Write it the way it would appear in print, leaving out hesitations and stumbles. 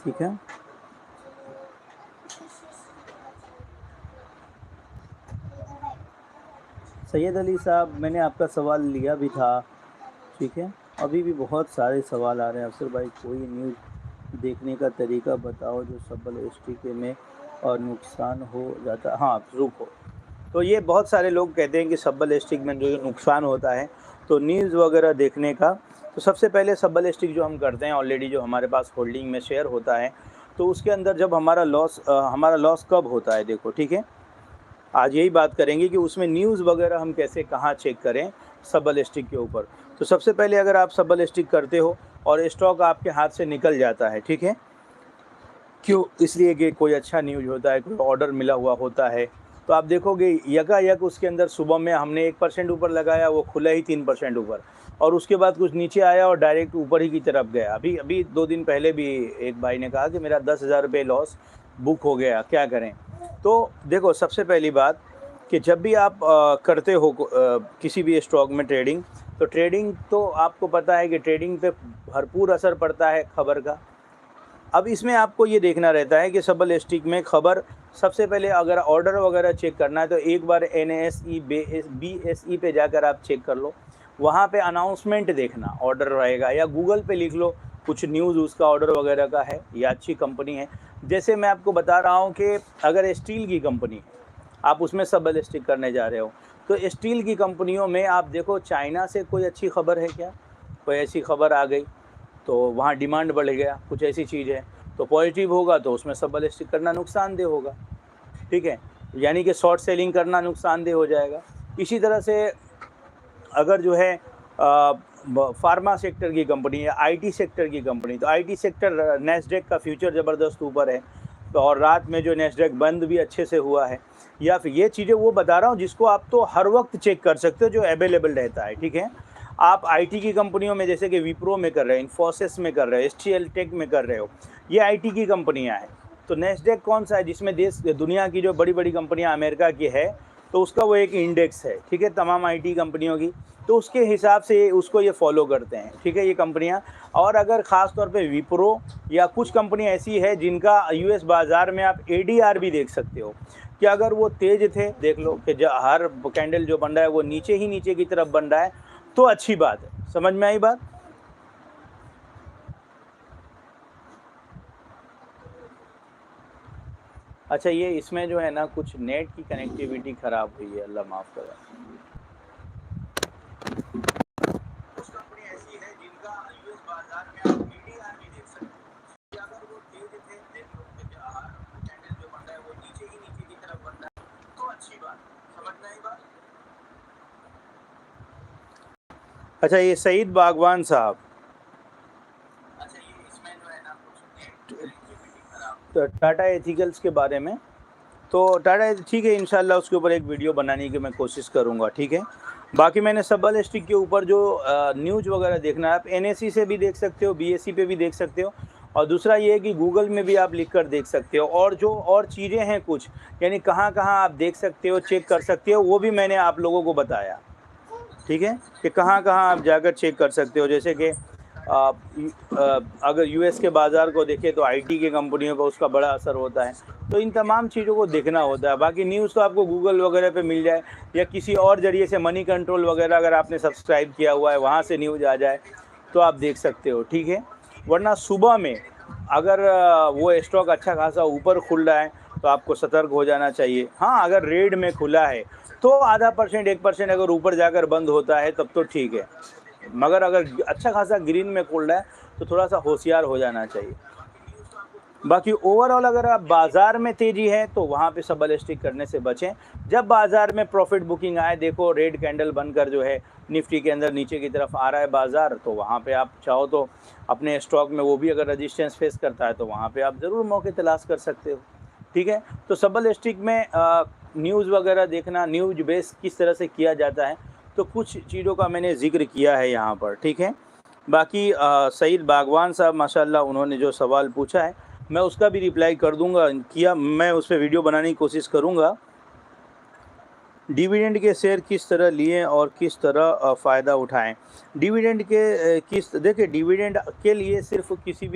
ठीक है। सैयद अली साहब, मैंने आपका सवाल लिया भी था, ठीक है। अभी भी बहुत सारे सवाल आ रहे हैं। अफसर भाई, कोई न्यूज़ देखने का तरीका बताओ जो सबल एसटीके में और नुकसान हो जाता। हाँ, रुको। तो ये बहुत सारे लोग कहते हैं कि सब्बल स्टिक में जो नुकसान होता है, तो न्यूज़ वगैरह देखने का। तो सबसे पहले सब्बल स्टिक जो हम करते हैं, ऑलरेडी जो हमारे पास होल्डिंग में शेयर होता है, तो उसके अंदर जब हमारा लॉस कब होता है, देखो, ठीक है। आज यही बात करेंगे कि उसमें न्यूज़ वगैरह हम कैसे कहाँ चेक करें सब्बल स्टिक के ऊपर। तो सबसे पहले अगर आप सब्बल स्टिक करते हो और स्टॉक आपके हाथ से निकल जाता है, ठीक है, क्यों? इसलिए कि कोई अच्छा न्यूज़ होता है, कोई ऑर्डर मिला हुआ होता है, तो आप देखोगे यकायक उसके अंदर सुबह में हमने 1% ऊपर लगाया, वो खुला ही 3% ऊपर, और उसके बाद कुछ नीचे आया और डायरेक्ट ऊपर ही की तरफ गया। अभी अभी 2 दिन पहले भी एक भाई ने कहा कि मेरा 10,000 रुपये लॉस बुक हो गया, क्या करें? तो देखो, सबसे पहली बात कि जब भी आप करते हो किसी भी स्टॉक में ट्रेडिंग, तो ट्रेडिंग तो आपको पता है कि ट्रेडिंग पे भरपूर असर पड़ता है खबर का। अब इसमें आपको ये देखना रहता है कि सब्बल स्टिक में खबर, सबसे पहले अगर ऑर्डर वगैरह चेक करना है तो एक बार NSE BSE पे जाकर आप चेक कर लो। वहाँ पे अनाउंसमेंट देखना, ऑर्डर रहेगा, या गूगल पे लिख लो कुछ न्यूज़ उसका ऑर्डर वगैरह का है या अच्छी कंपनी है। जैसे मैं आपको बता रहा हूँ कि अगर स्टील की कंपनी है, आप उसमें सब्बल स्टिक करने जा रहे हो, तो स्टील की कंपनियों में आप देखो चाइना से कोई अच्छी खबर है क्या? कोई ऐसी खबर आ गई तो वहाँ डिमांड बढ़ गया, कुछ ऐसी चीज़ है तो पॉजिटिव होगा, तो उसमें सब्बल स्टिक करना नुकसानदेह होगा, ठीक है। यानी कि शॉर्ट सेलिंग करना नुकसानदेह हो जाएगा। इसी तरह से अगर जो है फार्मा सेक्टर की कंपनी या IT सेक्टर की कंपनी, तो IT सेक्टर नैस्डैक का फ्यूचर ज़बरदस्त ऊपर है, तो और रात में जो नैस्डैक बंद भी अच्छे से हुआ है। या फिर ये चीज़ें वो बता रहा हूँ जिसको आप तो हर वक्त चेक कर सकते हो, जो अवेलेबल रहता है, ठीक है। आप IT की कंपनियों में जैसे कि विप्रो में कर रहे हो, इन्फोसिस में कर रहे हो, STL टेक में कर रहे हो, ये IT की कंपनियां हैं। तो नैस्डैक कौन सा है? जिसमें दुनिया की जो बड़ी बड़ी कंपनियां अमेरिका की है, तो उसका वो एक इंडेक्स है, ठीक है, तमाम IT कंपनियों की। तो उसके हिसाब से उसको ये फॉलो करते हैं, ठीक है, ये कंपनियां। और अगर ख़ास तौर पे विप्रो या कुछ कंपनी ऐसी है जिनका US बाज़ार में आप ADR भी देख सकते हो कि अगर वो तेज़ थे, देख लो कि हर कैंडल जो बन रहा है वो नीचे ही नीचे की तरफ बन रहा है, तो अच्छी बात है। समझ में आई बात? अच्छा, ये इसमें जो है ना कुछ नेट की कनेक्टिविटी ख़राब हुई है, अल्लाह माफ़ करे। कुछ कंपनी ऐसी है जिनका US बाजार में आप ADR भी देख सकते हो कि अगर वो तेज थे, देख लो कि कैंडल जो बन रहा है वो नीचे ही नीचे की तरफ बन रहा है, तो अच्छी बात है। समझ में आई बात? अच्छा, ये सईद बागवान साहब, अच्छा, ये इसमें जो है ना कुछ तो टाटा एथिकल्स के बारे में, तो टाटा, ठीक है, इंशाल्लाह उसके ऊपर एक वीडियो बनाने की मैं कोशिश करूँगा, ठीक है। बाकी मैंने सब्बल स्टिक के ऊपर जो न्यूज़ वगैरह देखना है, आप NSE से भी देख सकते हो, BSE पे भी देख सकते हो, और दूसरा ये है कि गूगल में भी आप लिख कर देख सकते हो। और जो और चीज़ें हैं कुछ, यानी कहाँ कहाँ आप देख सकते हो, चेक कर सकते हो, वो भी मैंने आप लोगों को बताया, ठीक है, कि कहाँ कहाँ आप जाकर चेक कर सकते हो। जैसे कि अगर US के बाज़ार को देखें तो IT की कंपनियों पर उसका बड़ा असर होता है। तो इन तमाम चीज़ों को देखना होता है। बाकी न्यूज़ तो आपको गूगल वगैरह पे मिल जाए, या किसी और ज़रिए से मनी कंट्रोल वगैरह अगर आपने सब्सक्राइब किया हुआ है, वहाँ से न्यूज़ आ जाए तो आप देख सकते हो, ठीक है। वरना सुबह में अगर वो स्टॉक अच्छा खासा ऊपर खुल रहा है तो आपको सतर्क हो जाना चाहिए। हाँ, अगर रेड में खुला है तो आधा % 1% अगर ऊपर जाकर बंद होता है तब तो ठीक है, मगर अगर अच्छा खासा ग्रीन में खुल रहा है तो थोड़ा सा होशियार हो जाना चाहिए। बाकी ओवरऑल अगर आप बाज़ार में तेज़ी है तो वहाँ पे सब्बल स्टिक करने से बचें। जब बाज़ार में प्रॉफिट बुकिंग आए, देखो रेड कैंडल बनकर जो है निफ्टी के अंदर नीचे की तरफ आ रहा है बाज़ार, तो वहाँ पे आप चाहो तो अपने स्टॉक में, वो भी अगर रजिस्टेंस फेस करता है तो वहाँ पे आप ज़रूर मौके तलाश कर सकते हो, ठीक है। तो सब्बल स्टिक में न्यूज़ वगैरह देखना, न्यूज़ बेस किस तरह से किया जाता है, तो कुछ चीज़ों का मैंने ज़िक्र किया है यहाँ पर, ठीक है। बाकी सईद बागवान साहब माशाल्लाह, उन्होंने जो सवाल पूछा है मैं उसका भी रिप्लाई कर दूंगा, किया मैं उस पर वीडियो बनाने की कोशिश करूंगा। डिविडेंड के शेयर किस तरह लिए और किस तरह फ़ायदा उठाएं? डिविडेंड के देखिए, डिविडेंड के लिए सिर्फ किसी भी